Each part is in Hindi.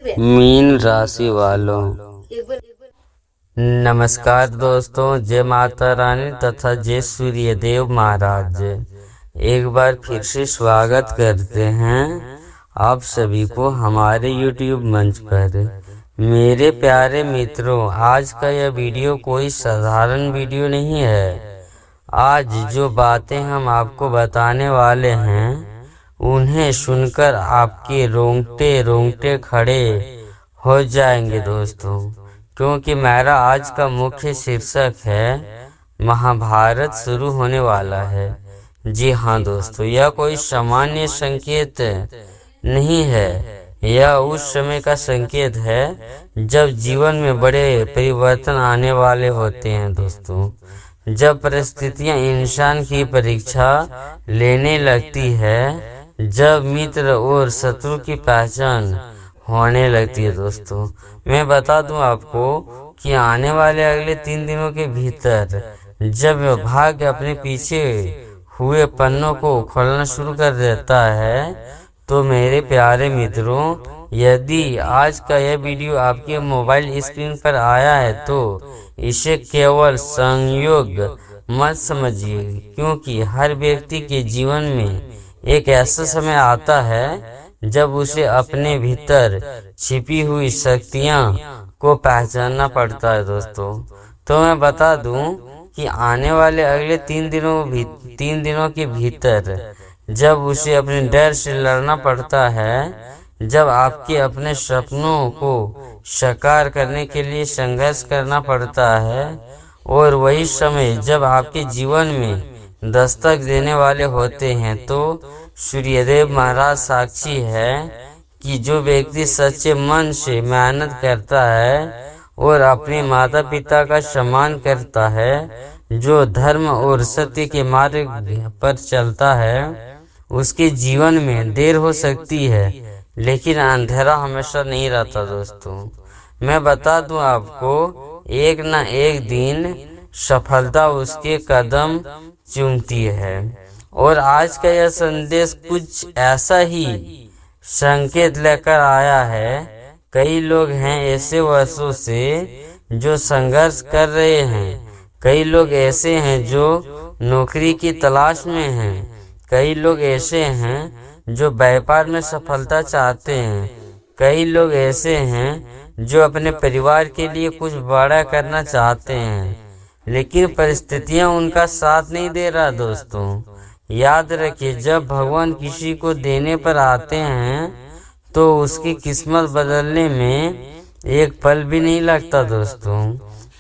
मीन राशि वालों, नमस्कार दोस्तों। जय माता रानी तथा जय सूर्य देव महाराज। एक बार फिर से स्वागत करते हैं आप सभी को हमारे YouTube मंच पर। मेरे प्यारे मित्रों, आज का यह वीडियो कोई साधारण वीडियो नहीं है। आज जो बातें हम आपको बताने वाले हैं उन्हें सुनकर आपके रोंगटे खड़े हो जाएंगे दोस्तों, क्योंकि मेरा आज का मुख्य शीर्षक है महाभारत शुरू होने वाला है। जी हाँ दोस्तों, यह कोई सामान्य संकेत नहीं है, यह उस समय का संकेत है जब जीवन में बड़े परिवर्तन आने वाले होते हैं दोस्तों। जब परिस्थितियां इंसान की परीक्षा लेने लगती है, जब मित्र और शत्रु की पहचान होने लगती है दोस्तों। मैं बता दूं आपको कि आने वाले अगले 3 दिनों के भीतर जब भाग्य अपने पीछे हुए पन्नों को खोलना शुरू कर देता है, तो मेरे प्यारे मित्रों, यदि आज का यह वीडियो आपके मोबाइल स्क्रीन पर आया है तो इसे केवल संयोग मत समझिए, क्योंकि हर व्यक्ति के जीवन में एक ऐसा समय आता है जब उसे अपने भीतर छिपी हुई शक्तियां को पहचानना पड़ता है दोस्तों। तो मैं बता दूं कि आने वाले अगले 3 दिनों के भीतर जब उसे अपने डर से लड़ना पड़ता है, जब आपके अपने सपनों को साकार करने के लिए संघर्ष करना पड़ता है, और वही समय जब आपके जीवन में दस्तक देने वाले होते हैं, तो सूर्यदेव महाराज साक्षी है कि जो व्यक्ति सच्चे मन से मेहनत करता है और अपने माता पिता का सम्मान करता है, जो धर्म और सत्य के मार्ग पर चलता है, उसके जीवन में देर हो सकती है लेकिन अंधेरा हमेशा नहीं रहता दोस्तों। मैं बता दूं आपको, एक न एक दिन सफलता उसके कदम चूमती है। और आज का यह संदेश कुछ ऐसा ही संकेत लेकर आया है। कई लोग हैं ऐसे वर्षों से जो संघर्ष कर रहे हैं, कई लोग ऐसे हैं जो नौकरी की तलाश में हैं, कई लोग ऐसे हैं जो व्यापार में सफलता चाहते हैं, कई लोग ऐसे हैं जो अपने परिवार के लिए कुछ बड़ा करना चाहते हैं, लेकिन परिस्थितियां उनका साथ नहीं दे रहा दोस्तों। याद रखिए, जब भगवान किसी को देने पर आते हैं तो उसकी किस्मत बदलने में एक पल भी नहीं लगता दोस्तों।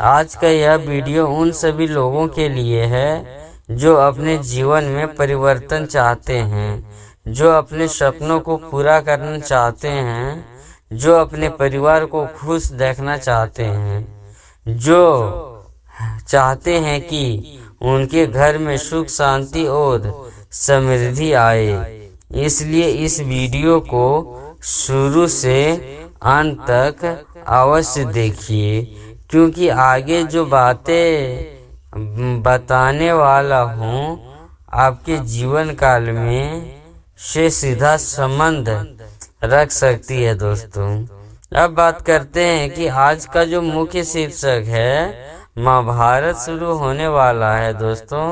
आज का यह वीडियो उन सभी लोगों के लिए है जो अपने जीवन में परिवर्तन चाहते हैं, जो अपने सपनों को पूरा करना चाहते हैं, जो अपने परिवार को खुश देखना चाहते हैं, जो चाहते हैं कि उनके घर में सुख शांति और समृद्धि आए। इसलिए इस वीडियो को शुरू से अंत तक अवश्य देखिए, क्योंकि आगे जो बातें बताने वाला हूँ आपके जीवन काल में से सीधा संबंध रख सकती है दोस्तों। अब बात करते हैं कि आज का जो मुख्य शीर्षक है, महाभारत शुरू होने वाला है दोस्तों।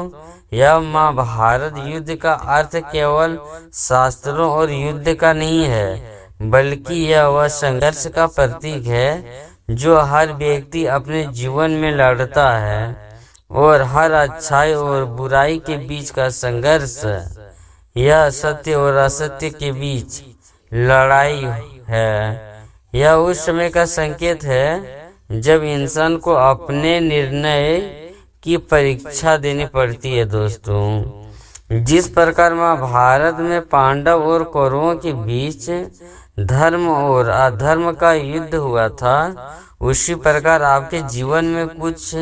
यह महाभारत युद्ध का अर्थ केवल शास्त्रों और युद्ध का नहीं है, बल्कि यह वह संघर्ष का प्रतीक है जो हर व्यक्ति अपने जीवन में लड़ता है, और हर अच्छाई और बुराई के बीच का संघर्ष, यह सत्य और असत्य के बीच लड़ाई है। यह उस समय का संकेत है जब इंसान को अपने निर्णय की परीक्षा देनी पड़ती है दोस्तों। जिस प्रकार महाभारत में पांडव और कौरवों के बीच धर्म और अधर्म का युद्ध हुआ था, उसी प्रकार आपके जीवन में कुछ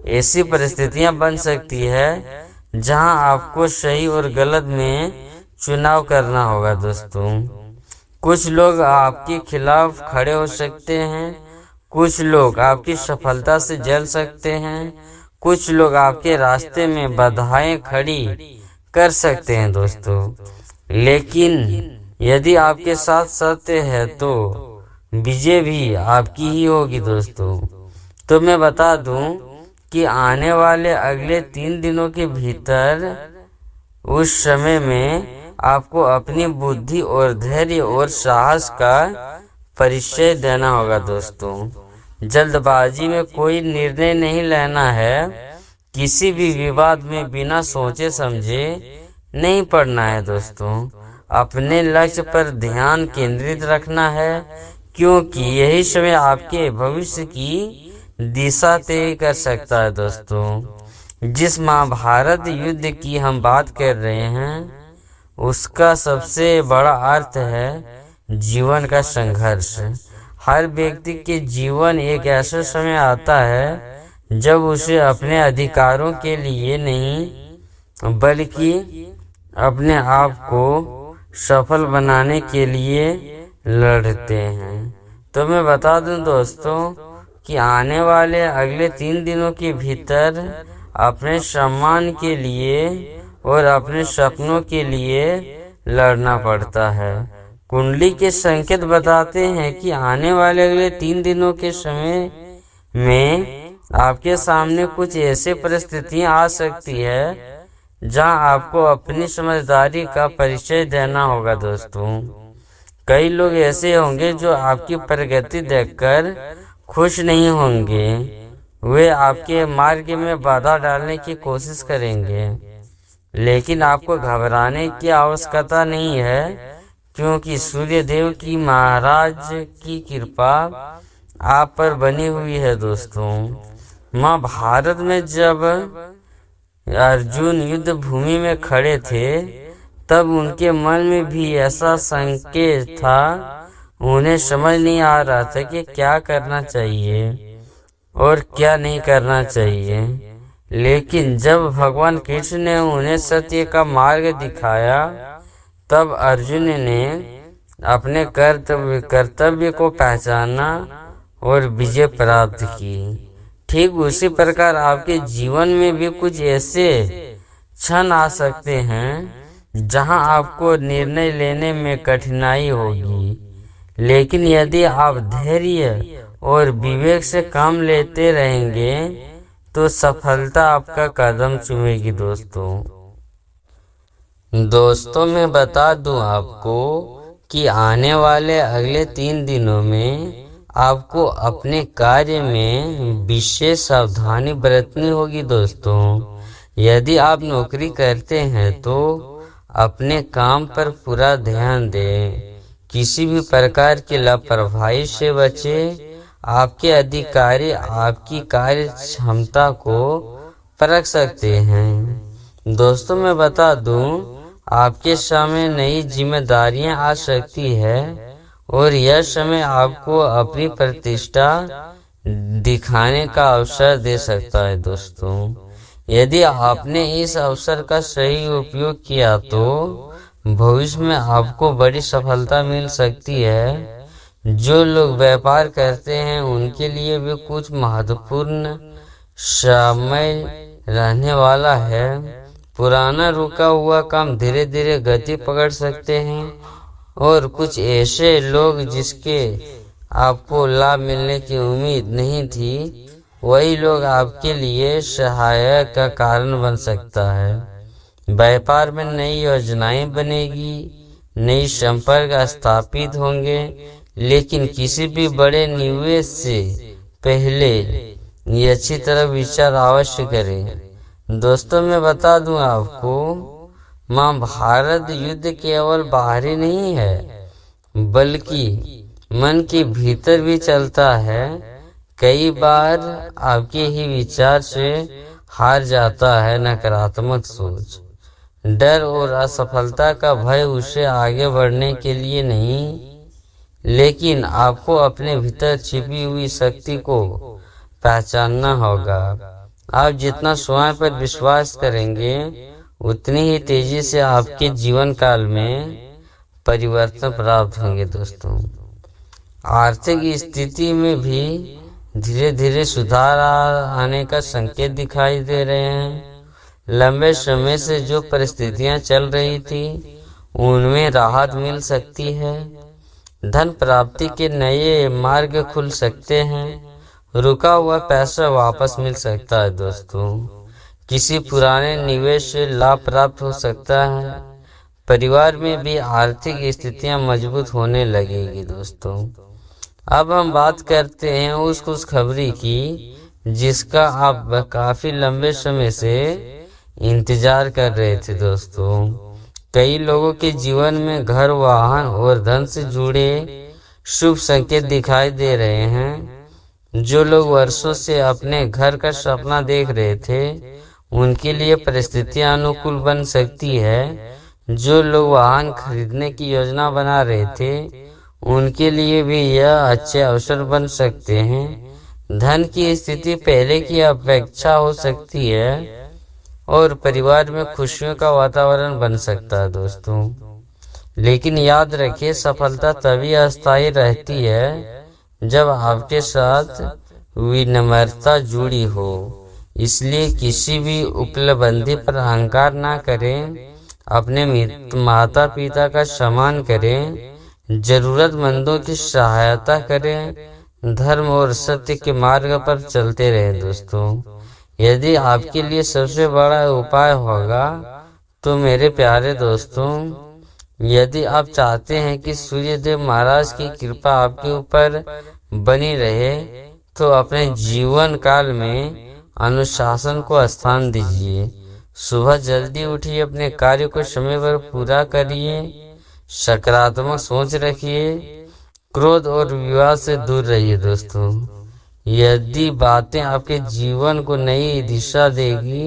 ऐसी परिस्थितियां बन सकती है जहां आपको सही और गलत में चुनाव करना होगा दोस्तों। कुछ लोग आपके खिलाफ खड़े हो सकते हैं, कुछ लोग आपकी सफलता से जल सकते हैं, कुछ लोग आपके रास्ते में बाधाएं खड़ी कर सकते हैं दोस्तों। लेकिन यदि आपके साथ सत्य है तो विजय भी आपकी ही होगी दोस्तों। तो मैं बता दूं कि आने वाले अगले 3 दिनों के भीतर उस समय में आपको अपनी बुद्धि और धैर्य और साहस का परिचय देना होगा दोस्तों। जल्दबाजी में कोई निर्णय नहीं लेना है, किसी भी विवाद में बिना सोचे समझे नहीं पड़ना है दोस्तों। अपने लक्ष्य पर ध्यान केंद्रित रखना है, क्योंकि यही समय आपके भविष्य की दिशा तय कर सकता है दोस्तों। जिस महाभारत युद्ध की हम बात कर रहे हैं, उसका सबसे बड़ा अर्थ है जीवन का संघर्ष। हर व्यक्ति के जीवन एक ऐसा समय आता है जब उसे अपने अधिकारों के लिए नहीं बल्कि अपने आप को सफल बनाने के लिए लड़ते हैं। तो मैं बता दूं दोस्तों कि आने वाले अगले 3 दिनों के भीतर अपने सम्मान के लिए और अपने सपनों के लिए लड़ना पड़ता है। कुंडली के संकेत बताते हैं कि आने वाले अगले 3 दिनों के समय में आपके सामने कुछ ऐसी परिस्थितियां आ सकती है जहां आपको अपनी समझदारी का परिचय देना होगा दोस्तों। कई लोग ऐसे होंगे जो आपकी प्रगति देखकर खुश नहीं होंगे। वे आपके मार्ग में बाधा डालने की कोशिश करेंगे, लेकिन आपको घबराने की आवश्यकता नहीं है, क्योंकि सूर्य देव की महाराज की कृपा आप पर बनी हुई है दोस्तों। महाभारत में जब अर्जुन युद्ध भूमि में खड़े थे, तब उनके मन में भी ऐसा संकेत था। उन्हें समझ नहीं आ रहा था कि क्या करना चाहिए और क्या नहीं करना चाहिए। लेकिन जब भगवान कृष्ण ने उन्हें सत्य का मार्ग दिखाया, तब अर्जुन ने अपने कर्तव्य को पहचाना और विजय प्राप्त की। ठीक उसी प्रकार आपके जीवन में भी कुछ ऐसे क्षण आ सकते हैं जहां आपको निर्णय लेने में कठिनाई होगी, लेकिन यदि आप धैर्य और विवेक से काम लेते रहेंगे तो सफलता आपका कदम चूमेगी दोस्तों मैं बता दूं आपको कि आने वाले अगले 3 दिनों में आपको अपने कार्य में विशेष सावधानी बरतनी होगी दोस्तों। यदि आप नौकरी करते हैं तो अपने काम पर पूरा ध्यान दें, किसी भी प्रकार की लापरवाही से बचें। आपके अधिकारी आपकी कार्य क्षमता को परख सकते हैं। दोस्तों मैं बता दूं, आपके सामने नई जिम्मेदारियां आ सकती है और यह समय आपको अपनी प्रतिष्ठा दिखाने का अवसर दे सकता है दोस्तों। यदि आपने इस अवसर का सही उपयोग किया तो भविष्य में आपको बड़ी सफलता मिल सकती है। जो लोग व्यापार करते हैं उनके लिए भी कुछ महत्वपूर्ण समय रहने वाला है। पुराना रुका हुआ काम धीरे धीरे गति पकड़ सकते हैं और कुछ ऐसे लोग जिसके आपको लाभ मिलने की उम्मीद नहीं थी, वही लोग आपके लिए सहायक का कारण बन सकता है। व्यापार में नई योजनाएं बनेगी, नई संपर्क स्थापित होंगे, लेकिन किसी भी बड़े निवेश से पहले ये अच्छी तरह विचार अवश्य करें। दोस्तों मैं बता दूं आपको, महाभारत युद्ध केवल बाहरी नहीं है बल्कि मन के भीतर भी चलता है। कई बार आपके ही विचार से हार जाता है नकारात्मक सोच। डर और असफलता का भय उसे आगे बढ़ने के लिए नहीं, लेकिन आपको अपने भीतर छिपी हुई शक्ति को पहचानना होगा। आप जितना स्वयं पर विश्वास करेंगे, उतनी ही तेजी से आपके जीवन काल में परिवर्तन प्राप्त होंगे दोस्तों। आर्थिक स्थिति में भी धीरे धीरे सुधार आने का संकेत दिखाई दे रहे हैं। लंबे समय से जो परिस्थितियां चल रही थी उनमें राहत मिल सकती है। धन प्राप्ति के नए मार्ग खुल सकते हैं। रुका हुआ पैसा वापस मिल सकता है दोस्तों। किसी पुराने निवेश से लाभ प्राप्त हो सकता है। परिवार में भी आर्थिक स्थितियां मजबूत होने लगेगी दोस्तों। अब हम बात करते हैं उस खुशखबरी की जिसका आप काफी लंबे समय से इंतजार कर रहे थे दोस्तों। कई लोगों के जीवन में घर, वाहन और धन से जुड़े शुभ संकेत दिखाई दे रहे हैं। जो लोग वर्षों से अपने घर का सपना देख रहे थे उनके लिए परिस्थितियां अनुकूल बन सकती है। जो लोग वाहन खरीदने की योजना बना रहे थे उनके लिए भी यह अच्छे अवसर बन सकते हैं। धन की स्थिति पहले की अपेक्षा हो सकती है और परिवार में खुशियों का वातावरण बन सकता है दोस्तों। लेकिन याद रखिए, सफलता तभी अस्थायी रहती है जब आपके साथ विनम्रता जुड़ी हो। इसलिए किसी भी उपलब्धि पर अहंकार ना करें। अपने माता पिता का सम्मान करें। जरूरतमंदों की सहायता करें। धर्म और सत्य के मार्ग पर चलते रहें दोस्तों। यदि आपके लिए सबसे बड़ा उपाय होगा तो मेरे प्यारे दोस्तों, यदि आप चाहते हैं कि सूर्यदेव महाराज की कृपा आपके ऊपर बनी रहे तो अपने जीवन काल में अनुशासन को स्थान दीजिए। सुबह जल्दी उठिए, अपने कार्य को समय पर पूरा करिए, सकारात्मक सोच रखिए, क्रोध और विवाद से दूर रहिए दोस्तों। यदि बातें आपके जीवन को नई दिशा देगी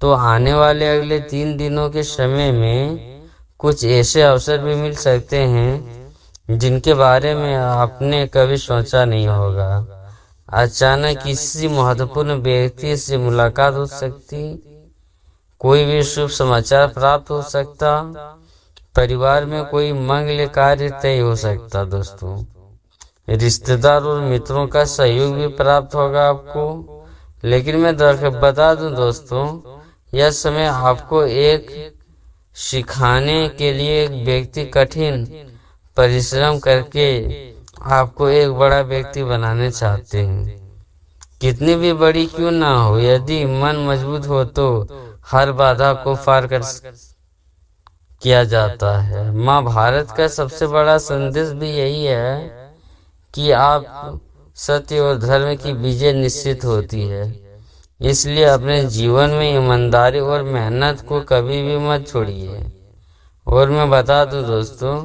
तो आने वाले अगले 3 दिनों के समय में कुछ ऐसे अवसर भी मिल सकते हैं जिनके बारे में आपने कभी सोचा नहीं होगा। अचानक किसी महत्वपूर्ण व्यक्ति से मुलाकात हो सकती, कोई भी शुभ समाचार प्राप्त हो सकता, परिवार में कोई मंगल कार्य तय हो सकता दोस्तों। रिश्तेदार और मित्रों का सहयोग भी प्राप्त होगा आपको। लेकिन मैं बता दूं दोस्तों, यह समय आपको एक सिखाने के लिए एक व्यक्ति कठिन परिश्रम करके आपको एक बड़ा व्यक्ति बनाने चाहते हैं। कितनी भी बड़ी क्यों ना हो, यदि मन मजबूत हो तो हर बाधा को पार कर किया जाता है। माँ भारत का सबसे बड़ा संदेश भी यही है कि आप सत्य और धर्म की विजय निश्चित होती है। इसलिए अपने जीवन में ईमानदारी और मेहनत को कभी भी मत छोड़िए। और मैं बता दूं दोस्तों,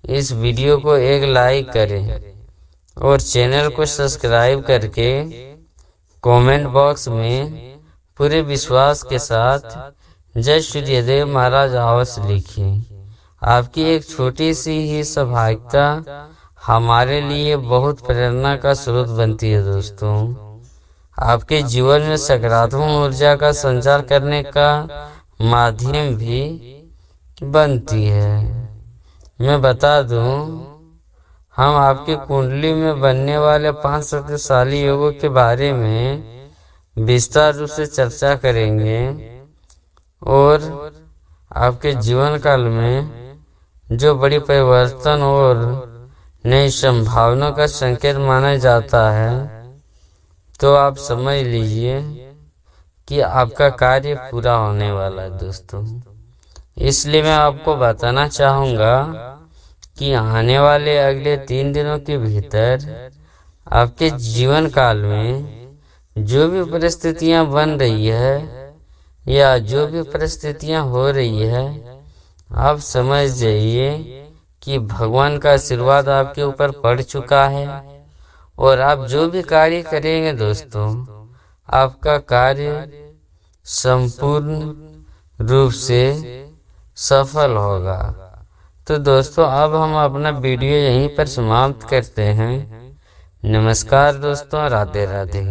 इस वीडियो को एक लाइक करें और चैनल को सब्सक्राइब करके कमेंट बॉक्स में पूरे विश्वास के साथ जय सूर्यदेव महाराज अवश्य लिखिए। आपकी एक छोटी सी ही सहभागिता हमारे लिए बहुत प्रेरणा का स्रोत बनती है दोस्तों। आपके जीवन में सकारात्मक ऊर्जा का संचार करने का माध्यम भी बनती है। मैं बता दूं, हम आपकी कुंडली में बनने वाले 5 शक्तिशाली योगों के बारे में विस्तार रूप से चर्चा करेंगे और आपके जीवन काल में जो बड़ी परिवर्तन और नई संभावना का संकेत माना जाता है, तो आप समझ लीजिए कि आपका कार्य पूरा होने वाला है दोस्तों। इसलिए मैं आपको बताना चाहूँगा कि आने वाले अगले 3 दिनों के भीतर आपके जीवन काल में जो भी परिस्थितियां बन रही है या जो भी परिस्थितियां हो रही है, आप समझ जाइए कि भगवान का आशीर्वाद आपके ऊपर पड़ चुका है और आप जो भी कार्य करेंगे दोस्तों, आपका कार्य संपूर्ण रूप से सफल होगा। तो दोस्तों, अब हम अपना वीडियो यहीं पर समाप्त करते हैं। नमस्कार दोस्तों, राधे राधे।